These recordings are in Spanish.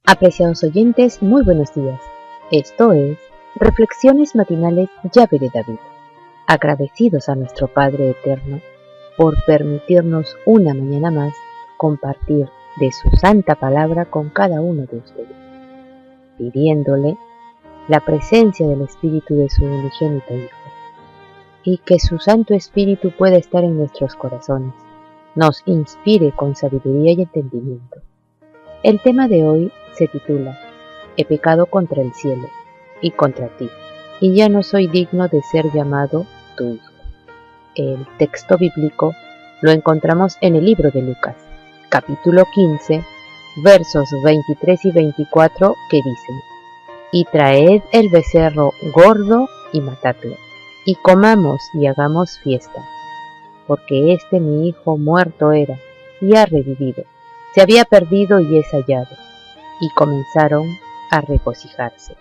Apreciados oyentes, muy buenos días. Esto es Reflexiones Matinales Llave de David. Agradecidos a nuestro Padre Eterno por permitirnos una mañana más compartir de su santa palabra con cada uno de ustedes, pidiéndole la presencia del Espíritu de su unigénito Hijo, y que su Santo Espíritu pueda estar en nuestros corazones, nos inspire con sabiduría y entendimiento. El tema de hoy se titula He pecado contra el cielo y contra ti, y ya no soy digno de ser llamado tu hijo. El texto bíblico lo encontramos en el libro de Lucas, capítulo 15, versos 23 y 24, que dicen: Y traed el becerro gordo y matadlo, y comamos y hagamos fiesta, porque mi hijo muerto era, y ha revivido, se había perdido y es hallado. Y comenzaron a regocijarse.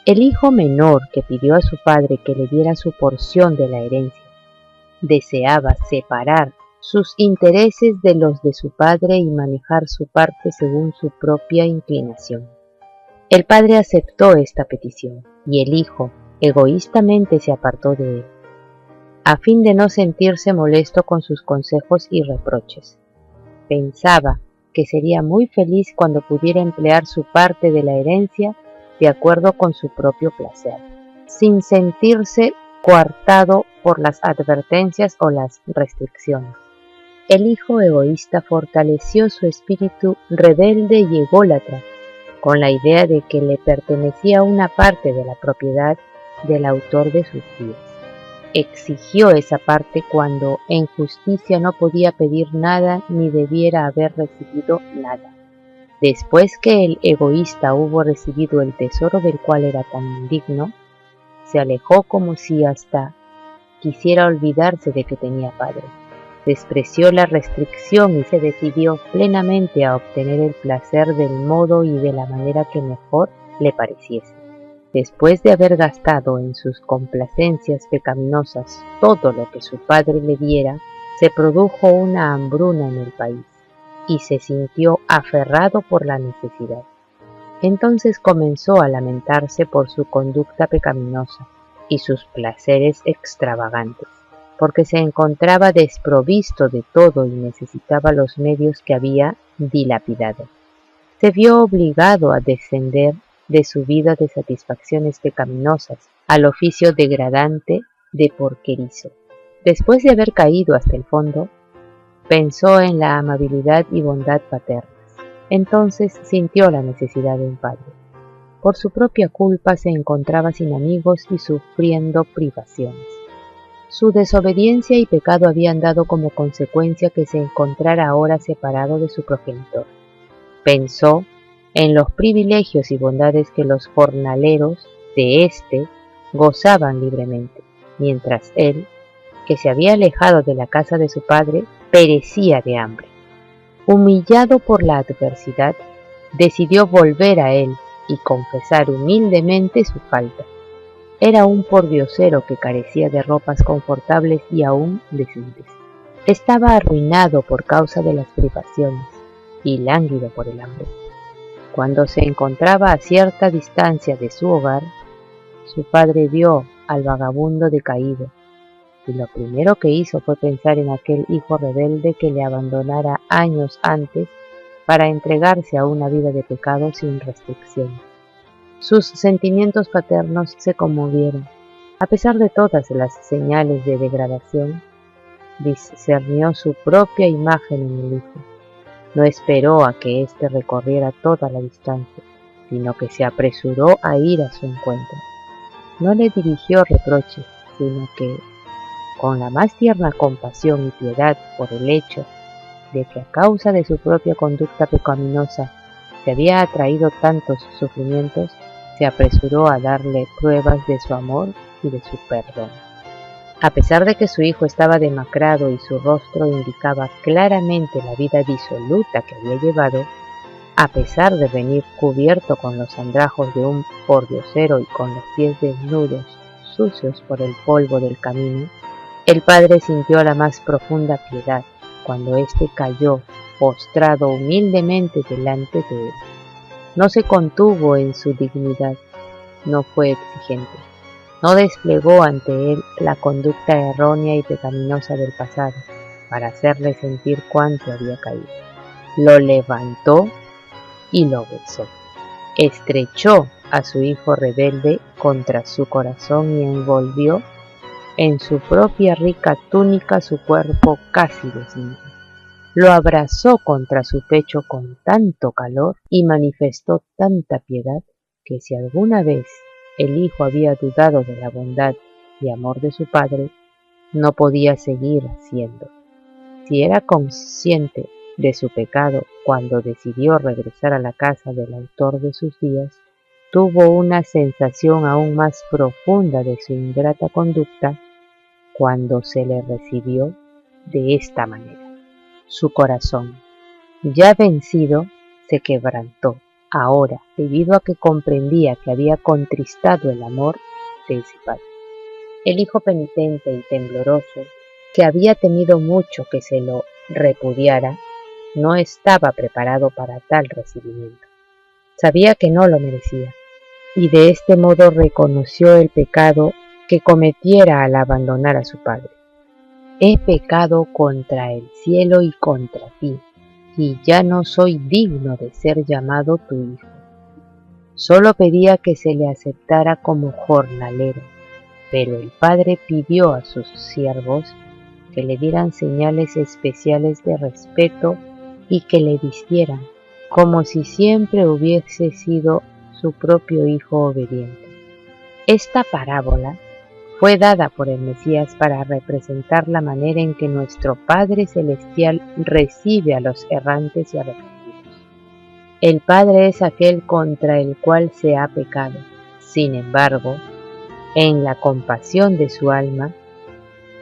El hijo menor, que pidió a su padre que le diera su porción de la herencia, deseaba separar sus intereses de los de su padre y manejar su parte según su propia inclinación. El padre aceptó esta petición, y el hijo egoístamente se apartó de él, a fin de no sentirse molesto con sus consejos y reproches. Pensaba que sería muy feliz cuando pudiera emplear su parte de la herencia de acuerdo con su propio placer, sin sentirse coartado por las advertencias o las restricciones. El hijo egoísta fortaleció su espíritu rebelde y ególatra, con la idea de que le pertenecía una parte de la propiedad del autor de sus días. Exigió esa parte cuando en justicia no podía pedir nada ni debiera haber recibido nada. Después que el egoísta hubo recibido el tesoro del cual era tan indigno, se alejó como si hasta quisiera olvidarse de que tenía padre. Despreció la restricción y se decidió plenamente a obtener el placer del modo y de la manera que mejor le pareciese. Después de haber gastado en sus complacencias pecaminosas todo lo que su padre le diera, se produjo una hambruna en el país, y se sintió aferrado por la necesidad. Entonces comenzó a lamentarse por su conducta pecaminosa y sus placeres extravagantes, porque se encontraba desprovisto de todo y necesitaba los medios que había dilapidado. Se vio obligado a descender de su vida de satisfacciones pecaminosas al oficio degradante de porquerizo. Después de haber caído hasta el fondo, pensó en la amabilidad y bondad paternas. Entonces sintió la necesidad de un padre. Por su propia culpa se encontraba sin amigos y sufriendo privaciones. Su desobediencia y pecado habían dado como consecuencia que se encontrara ahora separado de su progenitor. Pensó en los privilegios y bondades que los jornaleros de gozaban libremente, mientras él, que se había alejado de la casa de su padre, perecía de hambre. Humillado por la adversidad, decidió volver a él y confesar humildemente su falta. Era un pordiosero que carecía de ropas confortables y aún decentes. Estaba arruinado por causa de las privaciones y lánguido por el hambre. Cuando se encontraba a cierta distancia de su hogar, su padre vio al vagabundo decaído, y lo primero que hizo fue pensar en aquel hijo rebelde que le abandonara años antes para entregarse a una vida de pecado sin restricción. Sus sentimientos paternos se conmovieron. A pesar de todas las señales de degradación, discernió su propia imagen en el hijo. No esperó a que éste recorriera toda la distancia, sino que se apresuró a ir a su encuentro. No le dirigió reproches, sino que, con la más tierna compasión y piedad por el hecho de que a causa de su propia conducta pecaminosa se había atraído tantos sufrimientos, se apresuró a darle pruebas de su amor y de su perdón. A pesar de que su hijo estaba demacrado y su rostro indicaba claramente la vida disoluta que había llevado, a pesar de venir cubierto con los andrajos de un pordiosero y con los pies desnudos, sucios por el polvo del camino, el padre sintió la más profunda piedad cuando éste cayó postrado humildemente delante de él. No se contuvo en su dignidad, no fue exigente, no desplegó ante él la conducta errónea y pecaminosa del pasado para hacerle sentir cuánto había caído. Lo levantó y lo besó. Estrechó a su hijo rebelde contra su corazón y envolvió en su propia rica túnica su cuerpo casi desnudo. Lo abrazó contra su pecho con tanto calor y manifestó tanta piedad que si alguna vez el hijo había dudado de la bondad y amor de su padre, no podía seguir haciendo. Si era consciente de su pecado cuando decidió regresar a la casa del autor de sus días, tuvo una sensación aún más profunda de su ingrata conducta cuando se le recibió de esta manera. Su corazón, ya vencido, se quebrantó ahora debido a que comprendía que había contristado el amor de ese padre. El hijo penitente y tembloroso, que había temido mucho que se lo repudiara, no estaba preparado para tal recibimiento. Sabía que no lo merecía, y de este modo reconoció el pecado que cometiera al abandonar a su padre. He pecado contra el cielo y contra ti, y ya no soy digno de ser llamado tu hijo. Solo pedía que se le aceptara como jornalero, pero el padre pidió a sus siervos que le dieran señales especiales de respeto y que le vistieran, como si siempre hubiese sido su propio hijo obediente. Esta parábola fue dada por el Mesías para representar la manera en que nuestro Padre Celestial recibe a los errantes y arrepentidos. El Padre es aquel contra el cual se ha pecado. Sin embargo, en la compasión de su alma,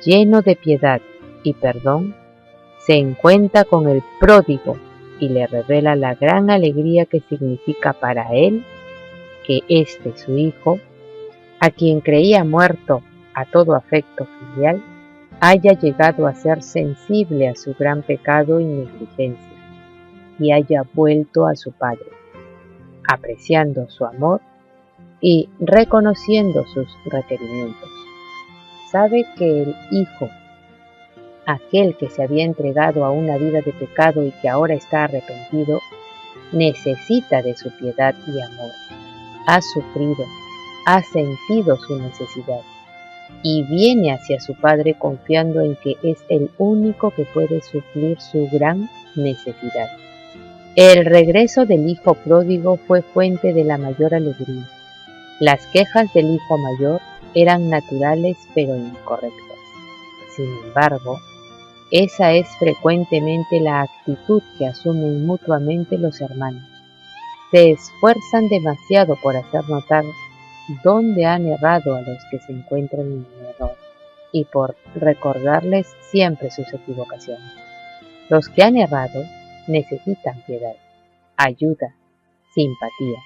lleno de piedad y perdón, se encuentra con el pródigo y le revela la gran alegría que significa para él que este su hijo, a quien creía muerto a todo afecto filial, haya llegado a ser sensible a su gran pecado y negligencia, y haya vuelto a su Padre, apreciando su amor y reconociendo sus requerimientos. Sabe que el Hijo, aquel que se había entregado a una vida de pecado y que ahora está arrepentido, necesita de su piedad y amor. Ha sufrido, ha sentido su necesidad y viene hacia su Padre confiando en que es el único que puede suplir su gran necesidad. El regreso del hijo pródigo fue fuente de la mayor alegría. Las quejas del hijo mayor eran naturales pero incorrectas. Sin embargo, esa es frecuentemente la actitud que asumen mutuamente los hermanos. Se esfuerzan demasiado por hacer notar dónde han errado a los que se encuentran en el error y por recordarles siempre sus equivocaciones. Los que han errado necesitan piedad, ayuda, simpatía.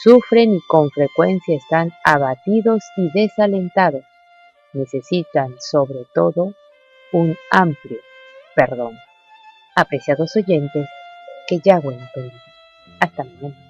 Sufren y con frecuencia están abatidos y desalentados. Necesitan sobre todo un amplio perdón. Apreciados oyentes, que Yahweh los bendiga. Hasta mañana.